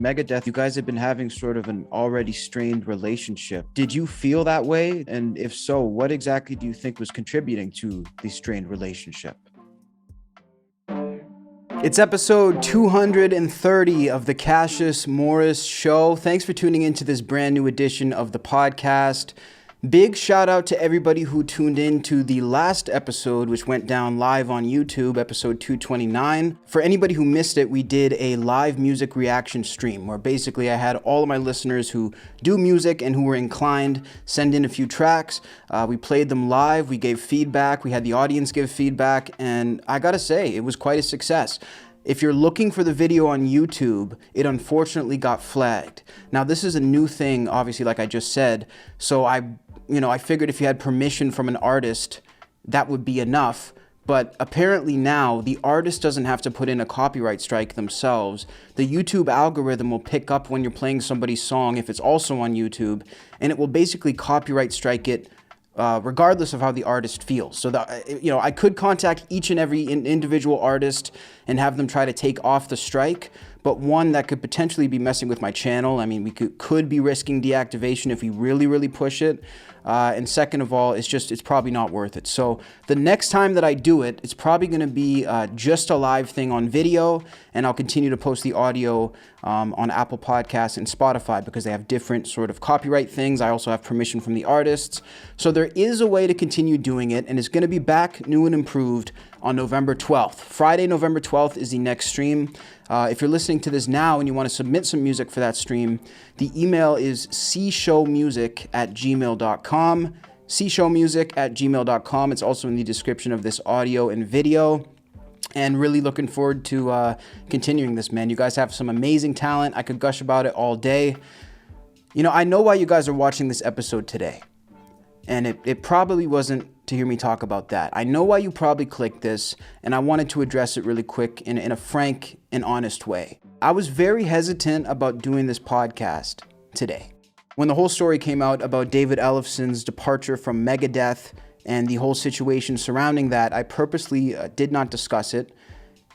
Megadeth, you guys have been having sort of an already strained relationship. Did you feel that way? And if so, what exactly do you think was contributing to the strained relationship? It's episode 230 of the Cassius Morris Show. Thanks for tuning into this brand new edition of the podcast. Big shout out to everybody who tuned in to the last episode, which went down live on YouTube, episode 229. For anybody who missed it, we did a live music reaction stream where basically I had all of my listeners who do music and who were inclined send in a few tracks. We played them live, we gave feedback, we had the audience give feedback, and I gotta say, it was quite a success. If you're looking for the video on YouTube, it unfortunately got flagged. Now, this is a new thing, obviously, like I just said, so I figured if you had permission from an artist, that would be enough. But apparently now, the artist doesn't have to put in a copyright strike themselves. The YouTube algorithm will pick up when you're playing somebody's song, if it's also on YouTube, and it will basically copyright strike it regardless of how the artist feels. So I could contact each and every individual artist and have them try to take off the strike, but one, that could potentially be messing with my channel. I mean, we could be risking deactivation if we really push it. And second of all, it's probably not worth it. So the next time that I do it, it's probably going to be just a live thing on video, and I'll continue to post the audio on Apple Podcasts and Spotify because they have different sort of copyright things. I also have permission from the artists. So there is a way to continue doing it, and it's going to be back new and improved on November 12th. Friday, November 12th is the next stream. If you're listening to this now and you want to submit some music for that stream, the email is cshowmusic@gmail.com. cshowmusic@gmail.com. It's also in the description of this audio and video. And really looking forward to continuing this, man. You guys have some amazing talent. I could gush about it all day. You know, I know why you guys are watching this episode today. And it probably wasn't to hear me talk about that. I know why you probably clicked this, and I wanted to address it really quick in a frank and honest way. I was very hesitant about doing this podcast today. When the whole story came out about David Ellefson's departure from Megadeth and the whole situation surrounding that, I purposely did not discuss it.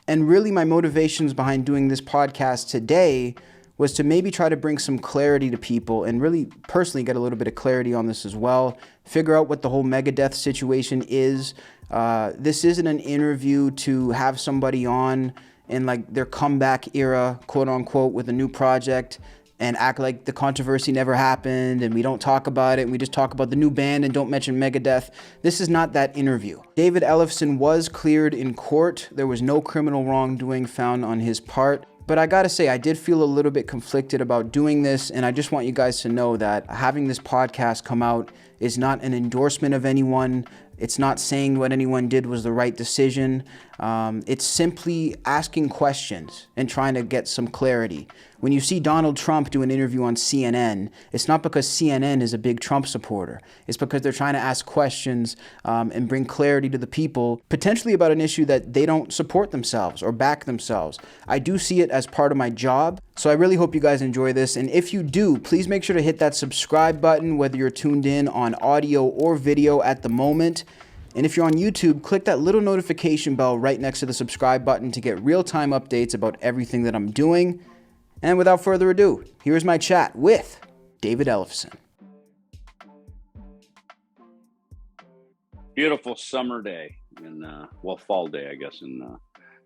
And really my motivations behind doing this podcast today was to maybe try to bring some clarity to people and really personally get a little bit of clarity on this as well. Figure out what the whole Megadeth situation is. This isn't an interview to have somebody on in like their comeback era, quote unquote, with a new project and act like the controversy never happened and we don't talk about it and we just talk about the new band and don't mention Megadeth. This is not that interview. David Ellefson was cleared in court. There was no criminal wrongdoing found on his part. But I gotta say, I did feel a little bit conflicted about doing this, and I just want you guys to know that having this podcast come out is not an endorsement of anyone. It's not saying what anyone did was the right decision. It's simply asking questions and trying to get some clarity. When you see Donald Trump do an interview on CNN, it's not because CNN is a big Trump supporter. It's because they're trying to ask questions and bring clarity to the people, potentially about an issue that they don't support themselves or back themselves. I do see it as part of my job. So I really hope you guys enjoy this. And if you do, please make sure to hit that subscribe button, whether you're tuned in on audio or video at the moment. And if you're on YouTube, click that little notification bell right next to the subscribe button to get real-time updates about everything that I'm doing. And without further ado, here's my chat with David Ellefson. Beautiful summer day fall day, I guess, in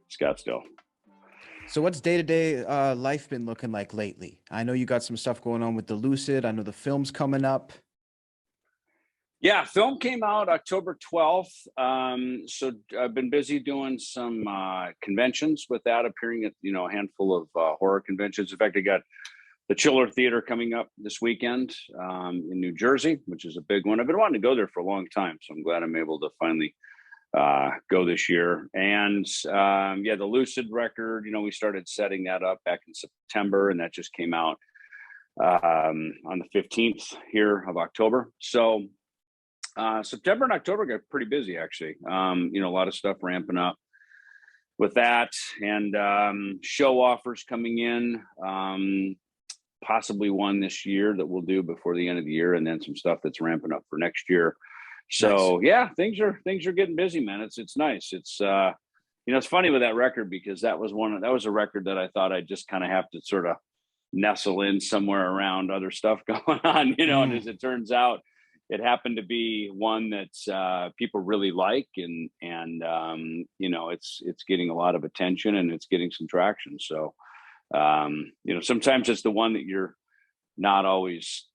Scottsdale. So what's day-to-day life been looking like lately? I know you got some stuff going on with the Lucid. I know the film's coming up. Yeah, film came out October 12th. So I've been busy doing some conventions with that, appearing at, a handful of horror conventions. In fact, I got the Chiller Theater coming up this weekend in New Jersey, which is a big one. I've been wanting to go there for a long time, so I'm glad I'm able to finally go this year. And the Lucid record, we started setting that up back in September, and that just came out on the 15th here of October. So September and October got pretty busy, actually. A lot of stuff ramping up with that, and show offers coming in, possibly one this year that we'll do before the end of the year, and then some stuff that's ramping up for next year. So nice. Yeah, things are getting busy, man. It's nice. It's it's funny with that record because that was a record that I thought I'd just kind of have to sort of nestle in somewhere around other stuff going on, and as it turns out, it happened to be one that people really like, and it's getting a lot of attention and it's getting some traction. So, sometimes it's the one that you're not always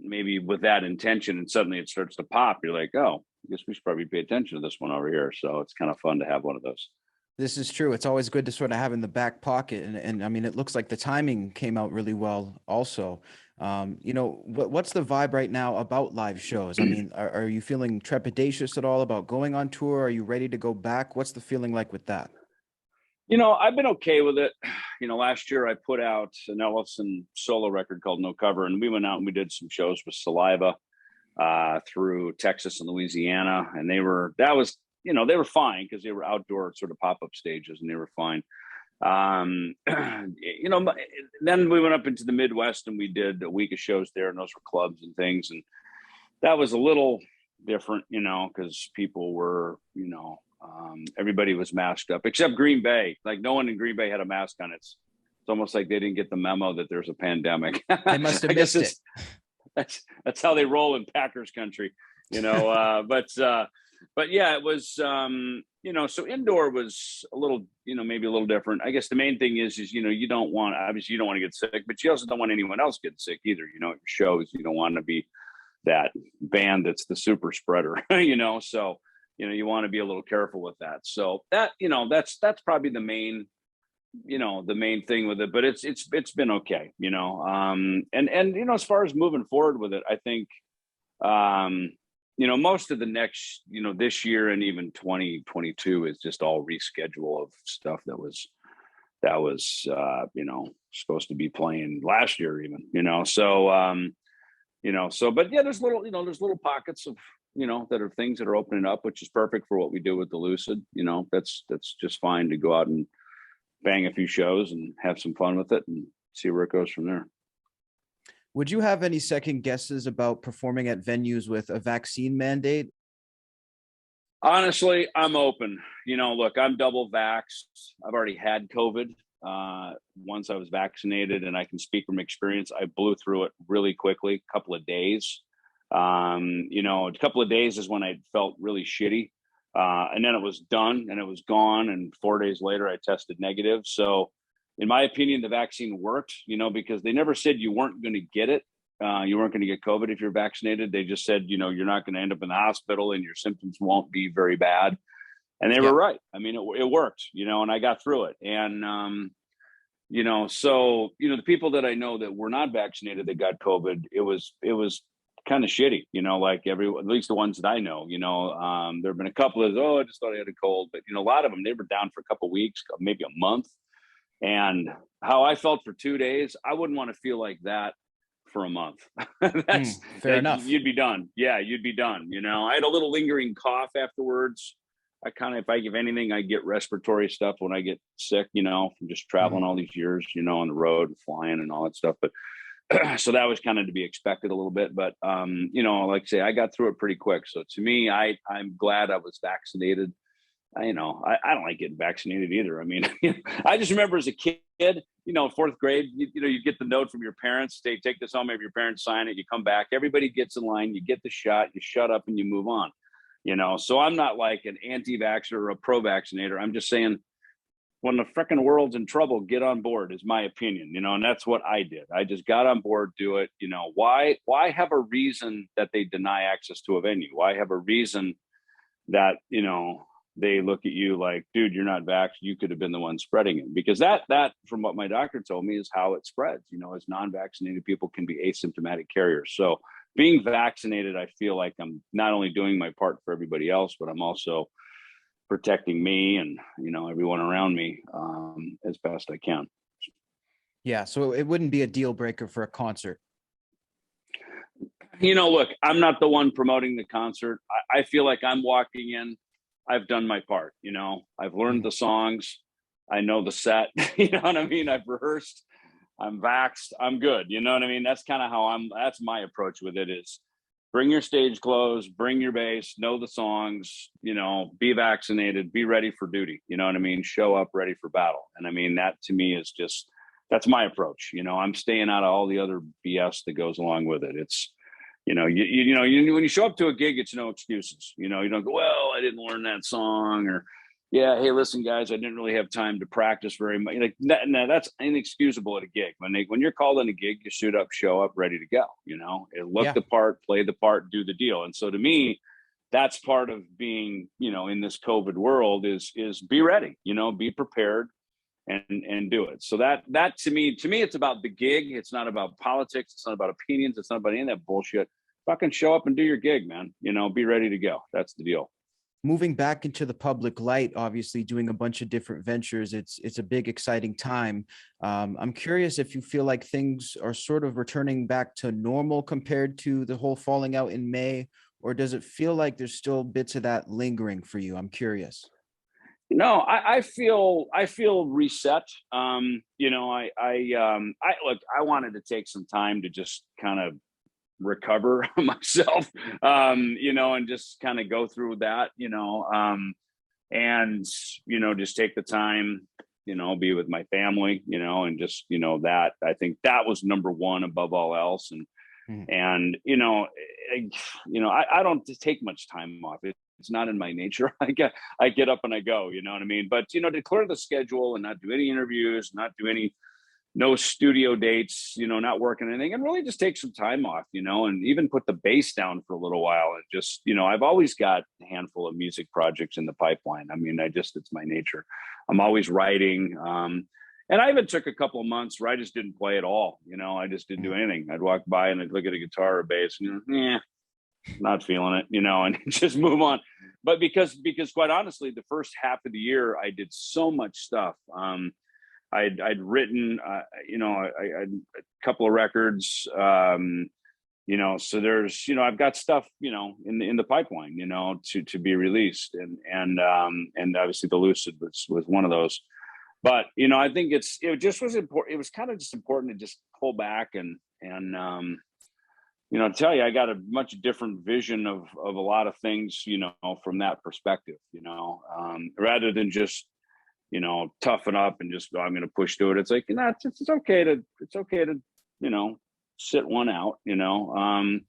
maybe with that intention, and suddenly it starts to pop. You're like, oh, I guess we should probably pay attention to this one over here. So it's kind of fun to have one of those. This is true. It's always good to sort of have in the back pocket. And I mean, it looks like the timing came out really well also. What's the vibe right now about live shows? I mean, are you feeling trepidatious at all about going on tour? Are you ready to go back? What's the feeling like with that? I've been okay with it. Last year I put out an Ellefson solo record called No Cover, and we went out and we did some shows with Saliva through Texas and Louisiana, and they were fine because they were outdoor sort of pop-up stages, and they were fine. Then we went up into the Midwest and we did a week of shows there, and those were clubs and things, and that was a little different, because people were, everybody was masked up except Green Bay. Like, no one in Green Bay had a mask on. It's almost like they didn't get the memo that there's a pandemic. They must have missed it. That's how they roll in Packers country, but yeah, it was, so indoor was a little, maybe a little different. I guess the main thing is, you don't want to get sick, but you also don't want anyone else getting sick either. At your shows, you don't want to be that band that's the super spreader, so, you want to be a little careful with that. So that, that's probably the main thing with it, but it's been okay, and as far as moving forward with it, I think, most of the next, this year and even 2022 is just all reschedule of stuff that was, supposed to be playing last year even, but yeah, there's little pockets of, that are things that are opening up, which is perfect for what we do with the Lucid. That's just fine to go out and bang a few shows and have some fun with it and see where it goes from there. Would you have any second guesses about performing at venues with a vaccine mandate? Honestly, I'm open. Look, I'm double vaxxed. I've already had COVID. Once I was vaccinated, and I can speak from experience, I blew through it really quickly, a couple of days. A couple of days is when I felt really shitty. And then it was done and it was gone. And 4 days later, I tested negative. So in my opinion, the vaccine worked, because they never said you weren't going to get it. You weren't going to get COVID if you're vaccinated. They just said, you're not going to end up in the hospital and your symptoms won't be very bad. And they were right. I mean, it worked, and I got through it. And, so, the people that I know that were not vaccinated that got COVID, it was kind of shitty, like at least the ones that I know, there have been a couple of, I just thought I had a cold, but a lot of them, they were down for a couple of weeks, maybe a month. And how I felt for 2 days, I wouldn't want to feel like that for a month. That's fair enough. You'd be done. Yeah, you'd be done. I had a little lingering cough afterwards. If I give anything, I get respiratory stuff when I get sick, from just traveling all these years, on the road and flying and all that stuff. But so that was kind of to be expected a little bit, but like I say, I got through it pretty quick. So to me, I'm glad I was vaccinated. I don't like getting vaccinated either. I mean, I just remember as a kid, fourth grade, you get the note from your parents, they take this home, have your parents sign it, you come back, everybody gets in line, you get the shot, you shut up and you move on. So I'm not like an anti-vaxxer or a pro-vaccinator. I'm just saying, when the frickin' world's in trouble, get on board is my opinion, and that's what I did. I just got on board, do it. Why have a reason that they deny access to a venue? Why have a reason that, they look at you like, dude, you're not vaxxed. You could have been the one spreading it, because that from what my doctor told me is how it spreads, as non-vaccinated people can be asymptomatic carriers. So being vaccinated, I feel like I'm not only doing my part for everybody else, but I'm also protecting me and, everyone around me as best I can. Yeah. So it wouldn't be a deal breaker for a concert. Look, I'm not the one promoting the concert. I feel like I'm walking in, I've done my part, I've learned the songs. I know the set, you know what I mean? I've rehearsed, I'm vaxxed, I'm good. You know what I mean? That's kind of how that's my approach with it is bring your stage clothes, bring your bass, know the songs, be vaccinated, be ready for duty. You know what I mean? Show up ready for battle. And I mean, that to me is just, that's my approach. I'm staying out of all the other BS that goes along with it. It's, when you show up to a gig, it's no excuses. You don't go, well, I didn't learn that song, or, yeah, hey, listen, guys, I didn't really have time to practice very much. Like, no, that's inexcusable at a gig. When you're called on a gig, you suit up, show up, ready to go. Look the part, play the part, do the deal. And so to me, that's part of being, in this COVID world is be ready. Be prepared and do it. So that to me, it's about the gig. It's not about politics. It's not about opinions. It's not about any of that bullshit. Fucking show up and do your gig, man. Be ready to go. That's the deal. Moving back into the public light, obviously doing a bunch of different ventures, it's a big, exciting time. I'm curious if you feel like things are sort of returning back to normal compared to the whole falling out in May, or does it feel like there's still bits of that lingering for you? I'm curious. No, I feel reset. I look, I wanted to take some time to just kind of recover myself, and just kind of go through that, and, just take the time, be with my family, and just, that I think that was number one above all else. And, I don't take much time off. It's not in my nature. I get up and I go, you know what I mean? But, to clear the schedule and not do any interviews, no studio dates, not working anything, and really just take some time off, and even put the bass down for a little while. And just, I've always got a handful of music projects in the pipeline. I mean, it's my nature. I'm always writing. And I even took a couple of months where I just didn't play at all. I just didn't do anything. I'd walk by and I'd look at a guitar or bass and, not feeling it, and just move on. But because quite honestly, the first half of the year, I did so much stuff. I'd written, I had a couple of records, so there's, I've got stuff, in the pipeline, to be released, and obviously the Lucid was one of those. But I think it just was important. It was kind of just important to just pull back and tell you, I got a much different vision of a lot of things, from that perspective, rather than just, toughen up and just, I'm going to push through it. It's like, it's okay to, sit one out, and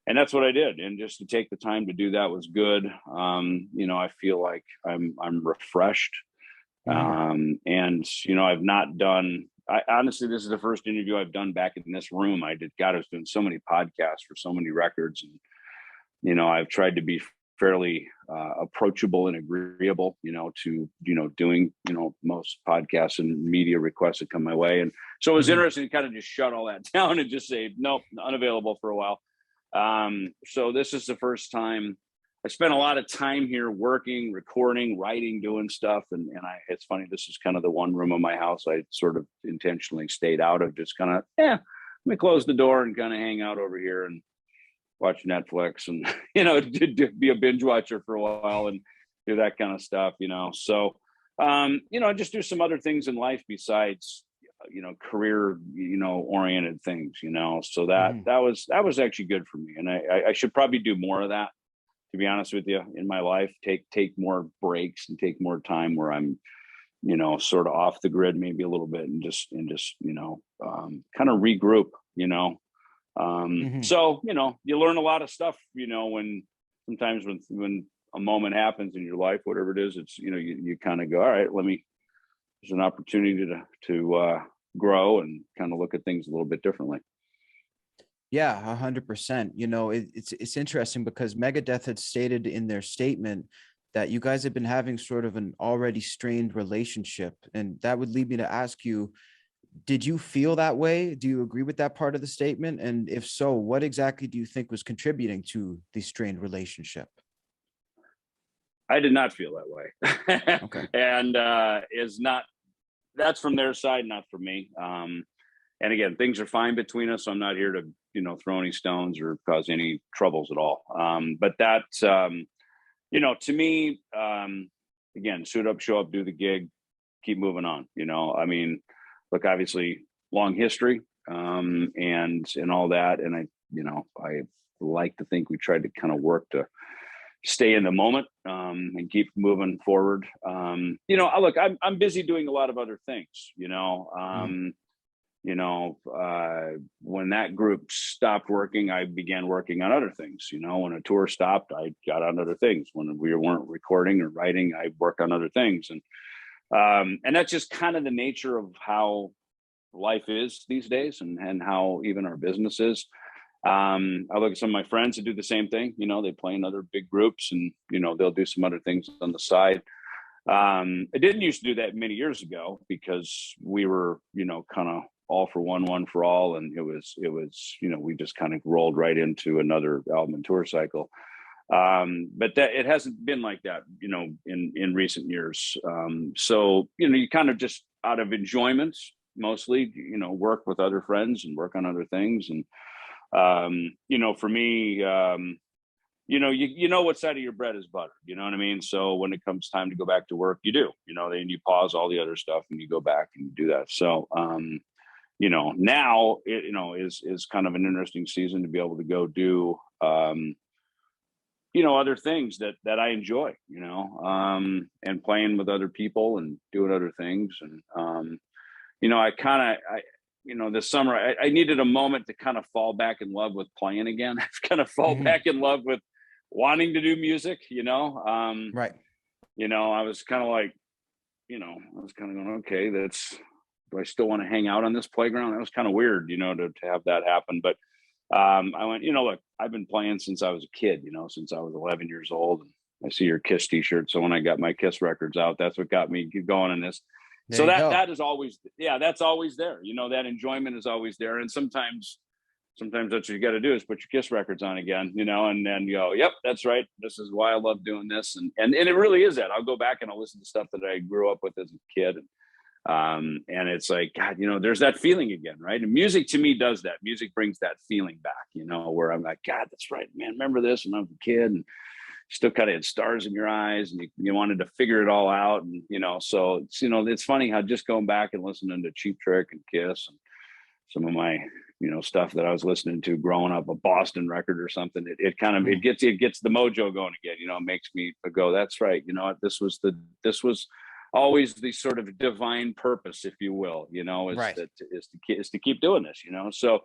that's what I did. And just to take the time to do that was good. I feel like I'm refreshed. And, I've not done, honestly, this is the first interview I've done back in this room. I was doing so many podcasts for so many records, and, I've tried to be fairly approachable and agreeable, to, doing, most podcasts and media requests that come my way. And so it was interesting to kind of just shut all that down and just say, nope, unavailable for a while. So this is the first time. I spent a lot of time here working, recording, writing, doing stuff. And it's funny, this is kind of the one room of my house I sort of intentionally stayed out of, just kind of, let me close the door and kind of hang out over here and watch Netflix and, be a binge watcher for a while and do that kind of stuff, So, just do some other things in life besides, career, oriented things, So that was actually good for me. And I should probably do more of that, to be honest with you, in my life. Take more breaks and take more time where I'm, sort of off the grid maybe a little bit and just kind of regroup, So, you learn a lot of stuff, when sometimes when a moment happens in your life, whatever it is, it's, you kind of go, all right, there's an opportunity to grow and kind of look at things a little bit differently. Yeah, 100%. It's interesting because Megadeth had stated in their statement that you guys have been having sort of an already strained relationship. And that would lead me to ask you, did you feel that way? Do you agree with that part of the statement? And if so, what exactly do you think was contributing to the strained relationship? I did not feel that way. Okay. And that's from their side, not from me. And again, things are fine between us. So I'm not here to, throw any stones or cause any troubles at all. But that, to me, again, suit up, show up, do the gig, keep moving on. Look, obviously long history, and all that. And I like to think we tried to kind of work to stay in the moment, and keep moving forward. Look, I'm busy doing a lot of other things, when that group stopped working, I began working on other things. When a tour stopped, I got on other things. When we weren't recording or writing, I worked on other things. And that's just kind of the nature of how life is these days, and how even our business is. I look at some of my friends that do the same thing. They play in other big groups, and they'll do some other things on the side. I didn't used to do that many years ago, because we were kind of all for one for all, and it was we just kind of rolled right into another album and tour cycle. But that it hasn't been like that in recent years. So you kind of just out of enjoyment mostly work with other friends and work on other things. And for me, what side of your bread is butter, you know what I mean? So when it comes time to go back to work, you do, then you pause all the other stuff and you go back and you do that. So now it is kind of an interesting season to be able to go do other things that I enjoy, and playing with other people and doing other things. And this summer I needed a moment to kind of fall back in love with playing again. I've kind of fall back in love with wanting to do music, Right. I was kind of like, going, okay, do I still want to hang out on this playground? That was kind of weird, to have that happen. But I went, look, I've been playing since I was a kid, since I was 11 years old. And I see your Kiss t-shirt. So when I got my Kiss records out, that's what got me going in this. So that is always, that's always there. That enjoyment is always there. And sometimes that's what you got to do, is put your Kiss records on again, and then you go, yep, that's right. This is why I love doing this. And it really is that. I'll go back and I'll listen to stuff that I grew up with as a kid. And it's like, God, there's that feeling again, right? And music to me does that. Music brings that feeling back, where I'm like, God, that's right, man. Remember this when I was a kid, and still kind of had stars in your eyes, and you wanted to figure it all out. And, so it's, it's funny how just going back and listening to Cheap Trick and Kiss and some of my, stuff that I was listening to growing up, a Boston record or something, it kind of, it gets the mojo going again, it makes me go, that's right. This was always the sort of divine purpose, if you will, Right. is to keep doing this, So,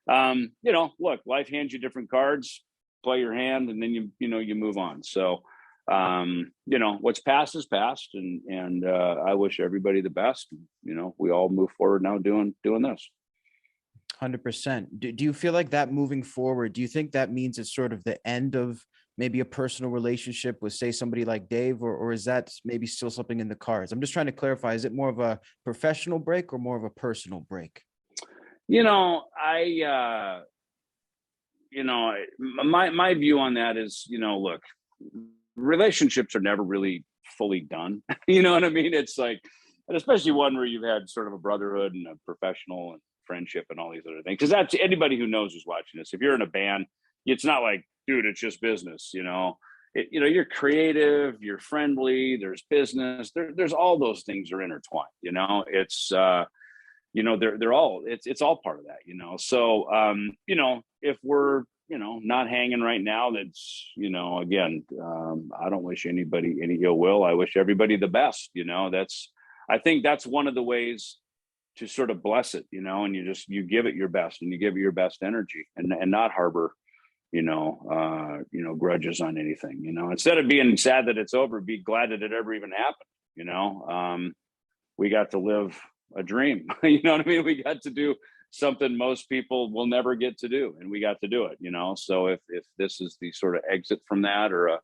look, life hands you different cards, play your hand, and then you move on. So, what's past is past, and I wish everybody the best. We all move forward now doing this. 100%. Do you feel like that moving forward, do you think that means it's sort of the end of maybe a personal relationship with, say, somebody like Dave, or is that maybe still something in the cards? I'm just trying to clarify. Is it more of a professional break or more of a personal break? My view on that is, look, relationships are never really fully done. You know what I mean? It's like, and especially one where you've had sort of a brotherhood and a professional and friendship and all these other things. Because that's anybody who knows who's watching this. If you're in a band, it's not like, dude, it's just business. You're creative, you're friendly. There's business. There's all those things are intertwined. It's they're all it's all part of that. So if we're not hanging right now, that's again, I don't wish anybody any ill will. I wish everybody the best. I think that's one of the ways to sort of bless it, and you give it your best, and you give it your best energy, and not harbor grudges on anything. Instead of being sad that it's over, be glad that it ever even happened. We got to live a dream. You know what I mean? We got to do something most people will never get to do, and we got to do it. So if this is the sort of exit from that, or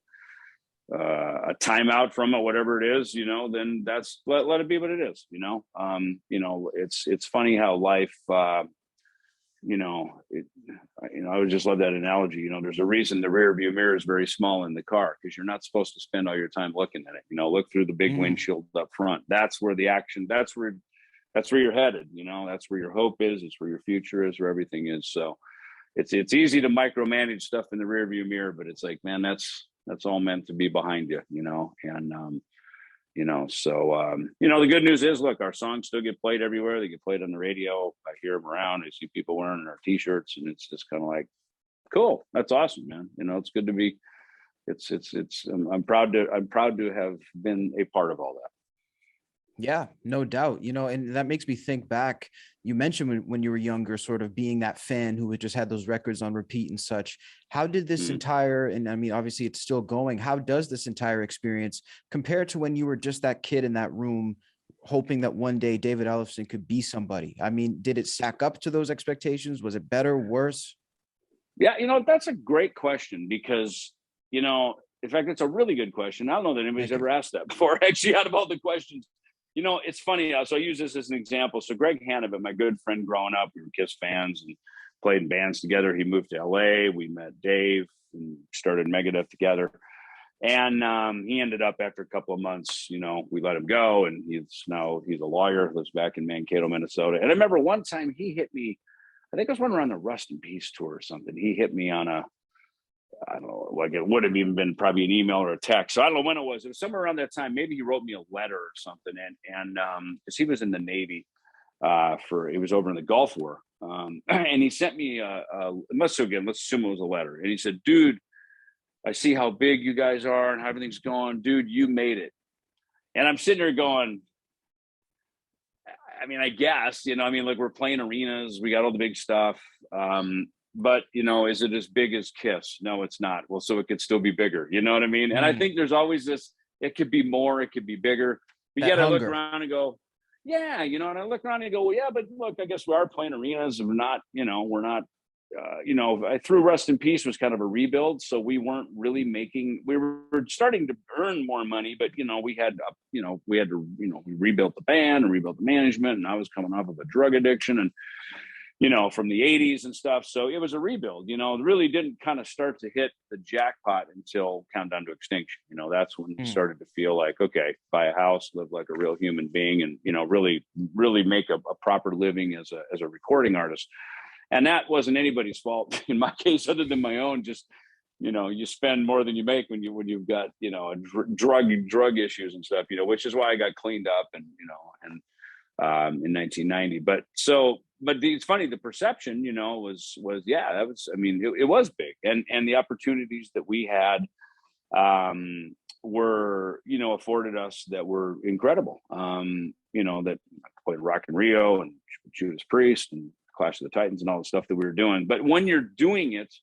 a timeout from it, whatever it is, then that's let it be what it is. It's funny how life, I would just love that analogy. There's a reason the rear view mirror is very small in the car, because you're not supposed to spend all your time looking at it. Look through the big windshield up front. That's where the action, that's where you're headed. That's where your hope is. It's where your future is, where everything is. So it's easy to micromanage stuff in the rear view mirror, but it's like, man, that's all meant to be behind you, and, so, the good news is, look, our songs still get played everywhere. They get played on the radio. I hear them around. I see people wearing our t-shirts, and it's just kind of like, cool. That's awesome, man. It's good to be, I'm proud to have been a part of all that. Yeah, no doubt. And that makes me think back. You mentioned when you were younger, sort of being that fan who had just had those records on repeat and such. How did this Mm. entire, and I mean, obviously it's still going. How does this entire experience compare to when you were just that kid in that room, hoping that one day David Ellefson could be somebody? I mean, did it stack up to those expectations? Was it better, worse? Yeah, that's a great question because, in fact, it's a really good question. I don't know that anybody's Thank you. ever asked that before, actually, out of all the questions. It's funny. So I use this as an example. So Greg Hannibal, my good friend growing up, we were Kiss fans and played in bands together. He moved to LA. We met Dave and started Megadeth together. And he ended up after a couple of months, we let him go, and he's a lawyer, lives back in Mankato, Minnesota. And I remember one time he hit me. I think I was running around the Rust in Peace tour or something. He hit me on I don't know, like it would have even been probably an email or a text. So I don't know when it was. It was somewhere around that time. Maybe he wrote me a letter or something. And because he was in the Navy, he was over in the Gulf War. And he sent me let's assume it was a letter. And he said, "Dude, I see how big you guys are and how everything's going. Dude, you made it." And I'm sitting there going, I mean, I guess, like we're playing arenas, we got all the big stuff. But is it as big as Kiss? No, it's not. Well, so it could still be bigger. You know what I mean? And I think there's always this, it could be more, it could be bigger. But That yet I look hunger. around and go, yeah, and I look around and go, well, yeah, but look, I guess we are playing arenas. We're not, we're not, I threw Rust in Peace was kind of a rebuild. So we weren't really we were starting to earn more money, but, we had to, we rebuilt the band and rebuilt the management. And I was coming off of a drug addiction and, from the 80s and stuff. So it was a rebuild, it really didn't kind of start to hit the jackpot until Countdown to Extinction. That's when it started to feel like, okay, buy a house, live like a real human being, and, really, really make a proper living as a recording artist. And that wasn't anybody's fault in my case, other than my own. Just, you spend more than you make when you've got, drug issues and stuff, which is why I got cleaned up and in 1990. But it's funny, the perception, was, yeah, that was, I mean, it was big. And the opportunities that we had were, afforded us that were incredible. That I played Rock in Rio and Judas Priest and Clash of the Titans and all the stuff that we were doing. But when you're doing it,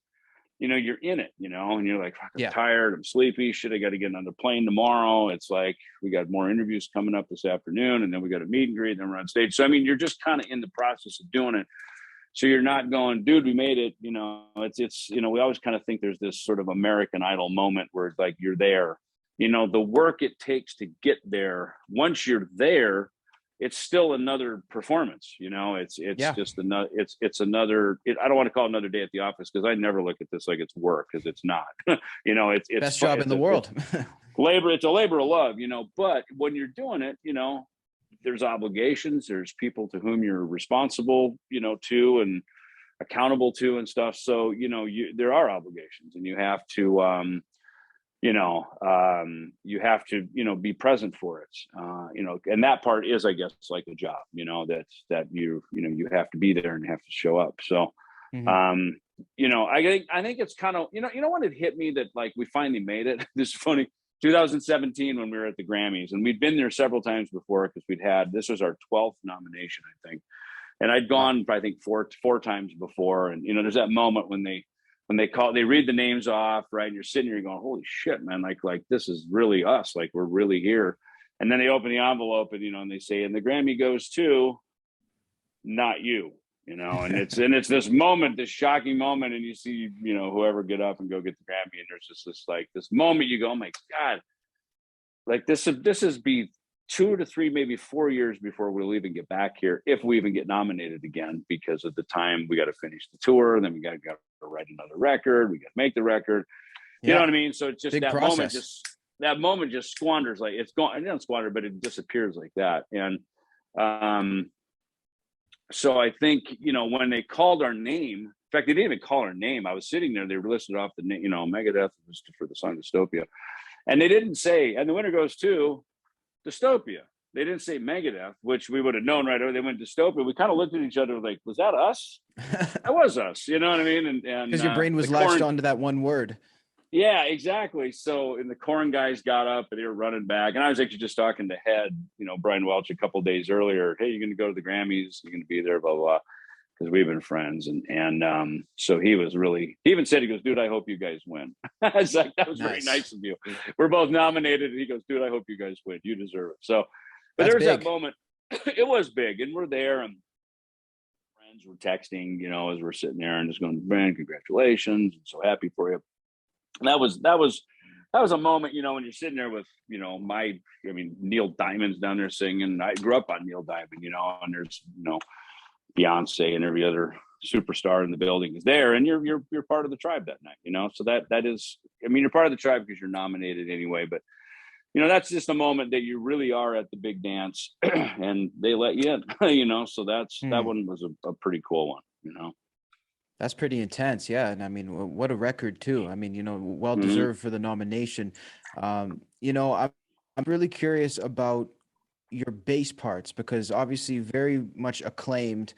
you're in it, and you're like, I'm tired, I'm sleepy, shit, I got to get on the plane tomorrow. It's like, we got more interviews coming up this afternoon, and then we got a meet and greet, and then we're on stage. So, I mean, you're just kind of in the process of doing it. So you're not going, dude, we made it. It's we always kind of think there's this sort of American Idol moment where it's like, you're there, the work it takes to get there. Once you're there, it's still another performance. It's just another, it's another, I don't want to call it another day at the office, because I never look at this like it's work, because it's not. It's Best job in the world. It's a labor of love, but when you're doing it, there's obligations, there's people to whom you're responsible, to and accountable to and stuff. So, there are obligations, and you have to, you have to, be present for it, and that part is, I guess, like a job, that you have to be there and have to show up. So, I think it's kind of, when it hit me that, like, we finally made it. This is funny. 2017, when we were at the Grammys, and we'd been there several times before, because this was our 12th nomination, I think. And I'd gone, I think, four times before. And, there's that moment when they read the names off, right? And you're sitting here going, holy shit, man, like this is really us. Like, we're really here. And then they open the envelope and, and they say, and the Grammy goes to not you, and it's this moment, this shocking moment. And you see, whoever get up and go get the Grammy. And there's just this moment you go, oh my God, like this is be 2 to 3, maybe 4 years before we'll even get back here, if we even get nominated again, because of the time we got to finish the tour, then we got to write another record, we got to make the record, you know what I mean? So it's just big that process. moment just squanders, like it's gone. It doesn't squander, but it disappears like that. And so I think, when they called our name, in fact, they didn't even call our name. I was sitting there, they were listed off the name, Megadeth was for the song Dystopia, and they didn't say, and the winner goes to Dystopia. They didn't say Megadeth, which we would have known right away. They went Dystopia. We kind of looked at each other like, was that us? That was us. You know what I mean? And Because your brain was latched onto that one word. Yeah, exactly. So, and the corn guys got up and they were running back, and I was actually just talking to Head, Brian Welch, a couple of days earlier. Hey, you're going to go to the Grammys? You're going to be there? Blah blah blah. Because we've been friends, and so he was really. He even said, he goes, "Dude, I hope you guys win." I was like, "That was very nice of you." We're both nominated, and he goes, "Dude, I hope you guys win. You deserve it." So, but there's that moment. It was big, and we're there, and friends were texting, as we're sitting there, and just going, "Man, congratulations! I'm so happy for you." And that was a moment, when you're sitting there with, Neil Diamond's down there singing. I grew up on Neil Diamond, and there's, Beyonce and every other superstar in the building is there, and you're part of the tribe that night, so that is, you're part of the tribe because you're nominated anyway, but that's just a moment that you really are at the big dance and they let you in, so that one was a pretty cool one. That's pretty intense, yeah. And what a record too. Well deserved for the nomination. I'm really curious about your bass parts, because obviously very much acclaimed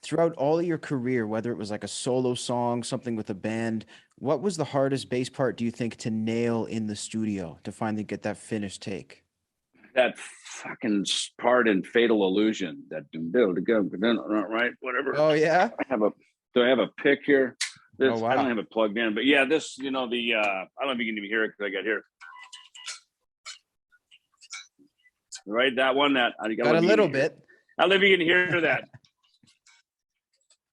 throughout all of your career, whether it was like a solo song, something with a band. What was the hardest bass part, do you think, to nail in the studio to finally get that finished take? That fucking part in Fatal Illusion, that right, whatever. Oh yeah. Do I have a pick here? Oh, wow. I don't have it plugged in, but yeah, this, I don't know if you can even hear it because I got here. Right, that one, I got a little bit. I don't know if you can hear that.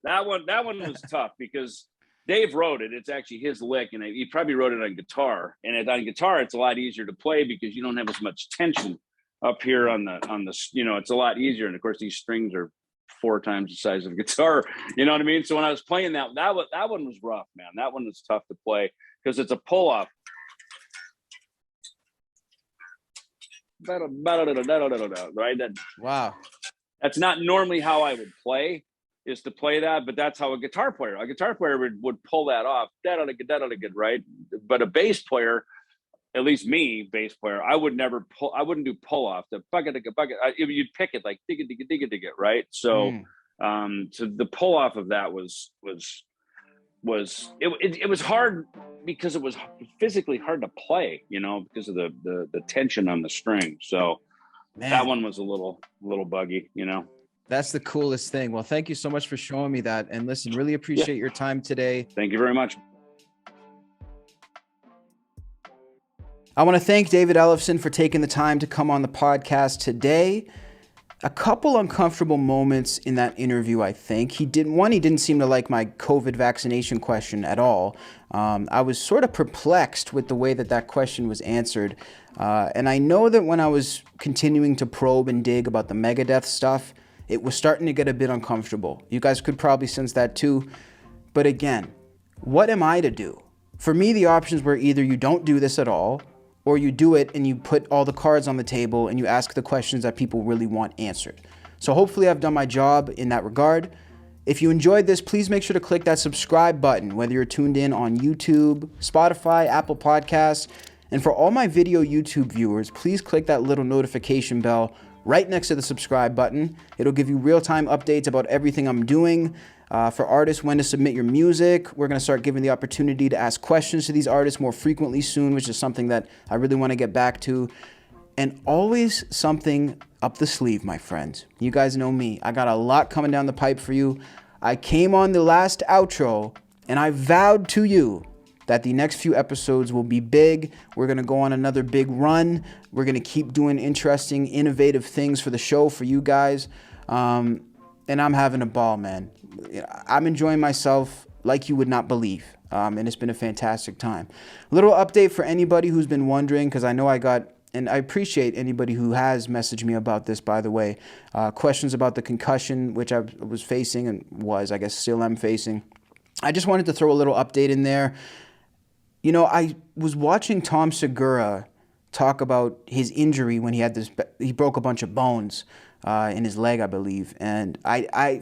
That one was tough because Dave wrote it. It's actually his lick, and he probably wrote it on guitar. And on guitar, it's a lot easier to play because you don't have as much tension up here on the. It's a lot easier. And of course, these strings are 4 times the size of a guitar. You know what I mean? So when I was playing that one was rough, man. That one was tough to play because it's a pull off. Right? Wow. That's not normally how I would play, is to play that, but that's how a guitar player would pull that off. Right? But a bass player, at least me, bass player, I would never pull. I wouldn't do pull off. The bucket. You'd pick it like dig it, right? So, so the pull off of that was hard because it was physically hard to play, because of the tension on the string. So, man, that one was a little buggy, That's the coolest thing. Well, thank you so much for showing me that. And listen, really appreciate your time today. Thank you very much. I want to thank David Ellefson for taking the time to come on the podcast today. A couple uncomfortable moments in that interview, I think. He didn't seem to like my COVID vaccination question at all. I was sort of perplexed with the way that question was answered. And I know that when I was continuing to probe and dig about the Megadeth stuff, it was starting to get a bit uncomfortable. You guys could probably sense that too. But again, what am I to do? For me, the options were either you don't do this at all, or you do it and you put all the cards on the table and you ask the questions that people really want answered. So hopefully I've done my job in that regard. If you enjoyed this, please make sure to click that subscribe button, whether you're tuned in on YouTube, Spotify, Apple Podcasts. And for all my video YouTube viewers, please click that little notification bell right next to the subscribe button. It'll give you real-time updates about everything I'm doing. For artists, when to submit your music. We're going to start giving the opportunity to ask questions to these artists more frequently soon, which is something that I really want to get back to. And always something up the sleeve, my friends. You guys know me. I got a lot coming down the pipe for you. I came on the last outro, and I vowed to you that the next few episodes will be big. We're going to go on another big run. We're going to keep doing interesting, innovative things for the show for you guys. And I'm having a ball, man. I'm enjoying myself like you would not believe. And it's been a fantastic time. Little update for anybody who's been wondering, because I know and I appreciate anybody who has messaged me about this, by the way. Questions about the concussion, which I was facing and I guess still am facing. I just wanted to throw a little update in there. I was watching Tom Segura talk about his injury when he broke a bunch of bones in his leg, I believe. And I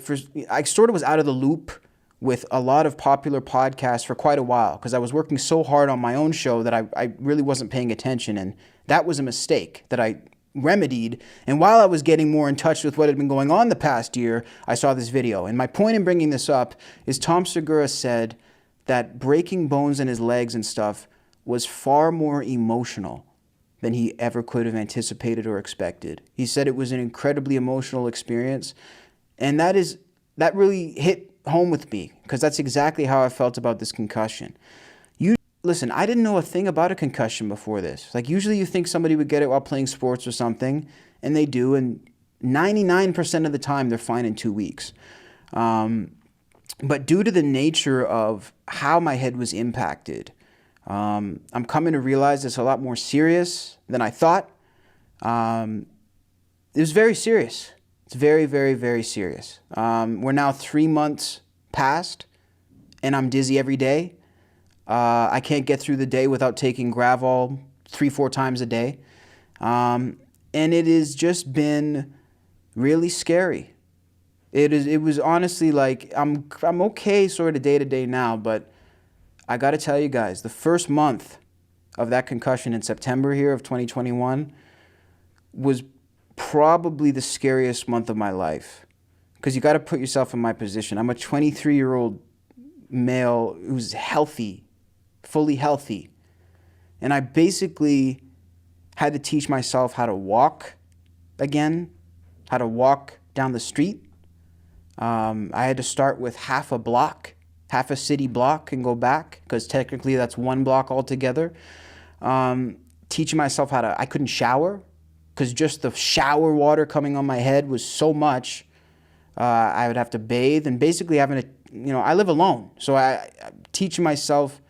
sort of was out of the loop with a lot of popular podcasts for quite a while because I was working so hard on my own show that I really wasn't paying attention. And that was a mistake that I remedied. And while I was getting more in touch with what had been going on the past year, I saw this video. And my point in bringing this up is Tom Segura said that breaking bones in his legs and stuff was far more emotional than he ever could have anticipated or expected. He said it was an incredibly emotional experience, and that really hit home with me, because that's exactly how I felt about this concussion. Listen, I didn't know a thing about a concussion before this. Like, usually you think somebody would get it while playing sports or something, and they do, and 99% of the time they're fine in 2 weeks. But due to the nature of how my head was impacted, I'm coming to realize it's a lot more serious than I thought. It was very serious. It's very, very, very serious. We're now 3 months past, and I'm dizzy every day. I can't get through the day without taking Gravol 3-4 times a day. And it has just been really scary. It was honestly like, I'm okay sort of day to day now, but I got to tell you guys, the first month of that concussion in September here of 2021 was probably the scariest month of my life. Because you got to put yourself in my position. I'm a 23-year-old male who's healthy, fully healthy. And I basically had to teach myself how to walk again, how to walk down the street. I had to start with half a city block, and go back, because technically that's one block altogether. Teaching myself I couldn't shower, because just the shower water coming on my head was so much. I would have to bathe, and basically having to, I live alone. So I'm teaching myself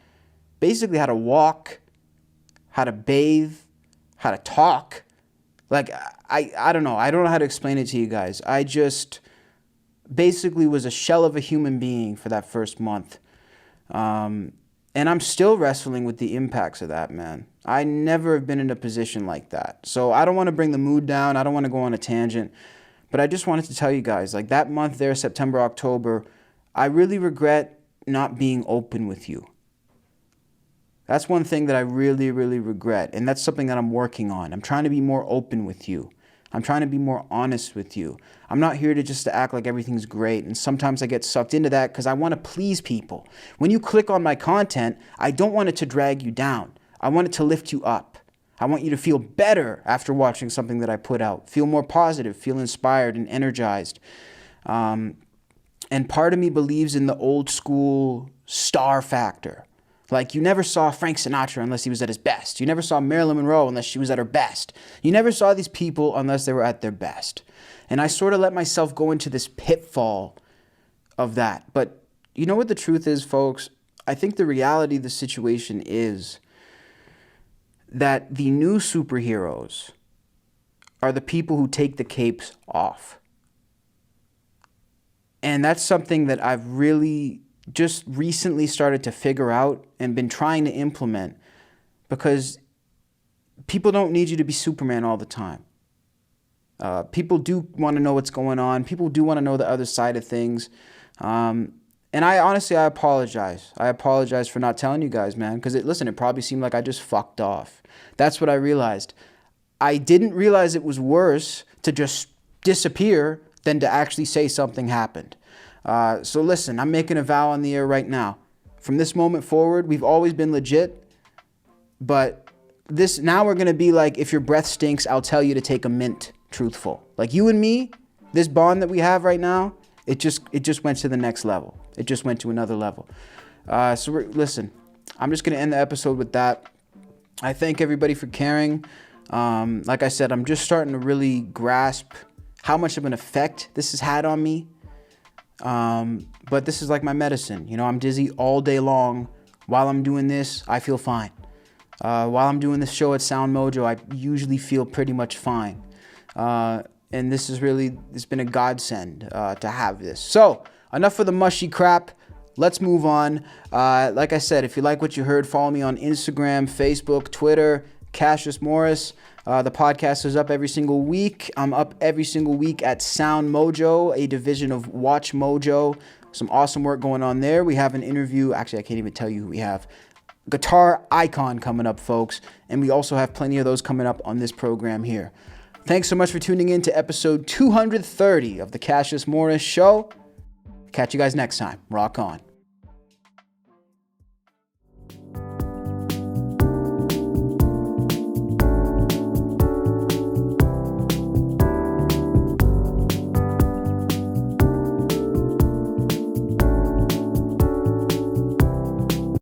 basically how to walk, how to bathe, how to talk. Like, I don't know. I don't know how to explain it to you guys. I just basically was a shell of a human being for that first month. And I'm still wrestling with the impacts of that, man. I never have been in a position like that. So I don't want to bring the mood down. I don't want to go on a tangent. But I just wanted to tell you guys, like, that month there, September, October, I really regret not being open with you. That's one thing that I really, really regret. And that's something that I'm working on. I'm trying to be more open with you. I'm trying to be more honest with you. I'm not here to act like everything's great. And sometimes I get sucked into that because I want to please people. When you click on my content, I don't want it to drag you down. I want it to lift you up. I want you to feel better after watching something that I put out. Feel more positive, feel inspired and energized. And part of me believes in the old school star factor. Like, you never saw Frank Sinatra unless he was at his best. You never saw Marilyn Monroe unless she was at her best. You never saw these people unless they were at their best. And I sort of let myself go into this pitfall of that. But you know what the truth is, folks? I think the reality of the situation is that the new superheroes are the people who take the capes off. And that's something that I've really just recently started to figure out and been trying to implement, because people don't need you to be Superman all the time. People do want to know what's going on. People do want to know the other side of things. And I apologize. I apologize for not telling you guys, man, because it probably seemed like I just fucked off. That's what I realized. I didn't realize it was worse to just disappear than to actually say something happened. So listen, I'm making a vow on the air right now. From this moment forward, we've always been legit, but now we're going to be like, if your breath stinks, I'll tell you to take a mint, truthful. Like, you and me, this bond that we have right now, it just went to the next level. It just went to another level. Listen, I'm just going to end the episode with that. I thank everybody for caring. Like I said, I'm just starting to really grasp how much of an effect this has had on me. But this is like my medicine. I'm dizzy all day long. While I'm doing this, I feel fine. While I'm doing this show at Sound Mojo, I usually feel pretty much fine. And it's been a godsend to have this. So, enough of the mushy crap. Let's move on. Like I said, if you like what you heard, follow me on Instagram, Facebook, Twitter, Cassius Morris. The podcast is up every single week. I'm up every single week at Sound Mojo, a division of Watch Mojo. Some awesome work going on there. We have an interview. Actually, I can't even tell you who we have. Guitar icon coming up, folks. And we also have plenty of those coming up on this program here. Thanks so much for tuning in to episode 230 of the Cassius Morris Show. Catch you guys next time. Rock on.